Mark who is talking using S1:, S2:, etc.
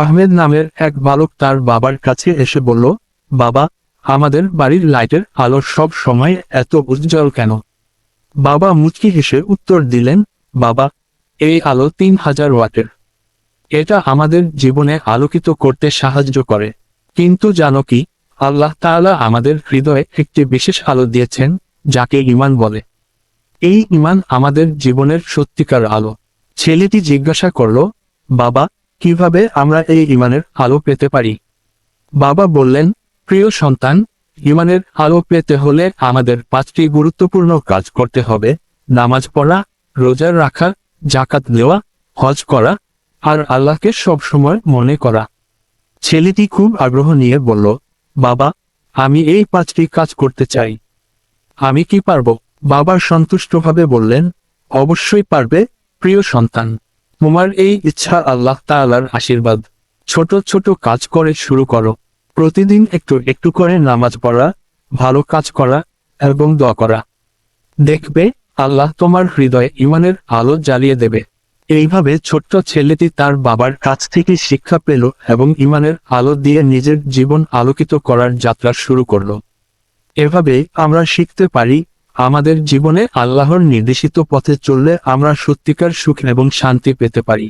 S1: আহমেদ নামের এক বালক তার বাবার কাছে এসে বলল, বাবা, আমাদের বাড়ির লাইটের আলো সব সময় এত উজ্জ্বল কেন? বাবা মুচকি হেসে উত্তর দিলেন, বাবা, এই আলো 3000 ওয়াটের। এটা আমাদের জীবনে আলোকিত করতে সাহায্য করে। কিন্তু জানো কি, আল্লাহ তাআলা আমাদের হৃদয়ে একটি বিশেষ আলো দিয়েছেন, যাকে ঈমান বলে। এই ঈমান আমাদের জীবনের সত্যিকার আলো। ছেলেটি জিজ্ঞাসা করল, বাবা, কিভাবে আমরা এই ঈমানের আলো পেতে পারি? বাবা বললেন, প্রিয় সন্তান, ঈমানের আলো পেতে হলে আমাদের 5টি গুরুত্বপূর্ণ কাজ করতে হবে: নামাজ পড়া, রোজা রাখা, যাকাত দেওয়া, হজ করা, আর আল্লাহকে সবসময় মনে করা। ছেলেটি খুব আগ্রহ নিয়ে বলল, বাবা, আমি এই 5টি কাজ করতে চাই। আমি কি পারবো? বাবা সন্তুষ্টভাবে বললেন, অবশ্যই পারবে, প্রিয় সন্তান। তোমার এই ইচ্ছা আল্লাহ তাআলার আশীর্বাদ। ছোট ছোট কাজ করে শুরু করো। প্রতিদিন একটু একটু করে নামাজ পড়া, ভালো কাজ করা এবং দোয়া করা। দেখবে, আল্লাহ তোমার হৃদয়ে ঈমানের আলো জ্বালিয়ে দেবে। এইভাবে ছোট্ট ছেলেটি তার বাবার কাছ থেকে শিক্ষা পেল এবং ঈমানের আলো দিয়ে নিজের জীবন আলোকিত করার যাত্রা শুরু করল। এভাবে আমরা শিখতে পারি, আমাদের জীবনে আল্লাহর নির্দেশিত পথে চললে আমরা সত্যিকার সুখ এবং শান্তি পেতে পারি।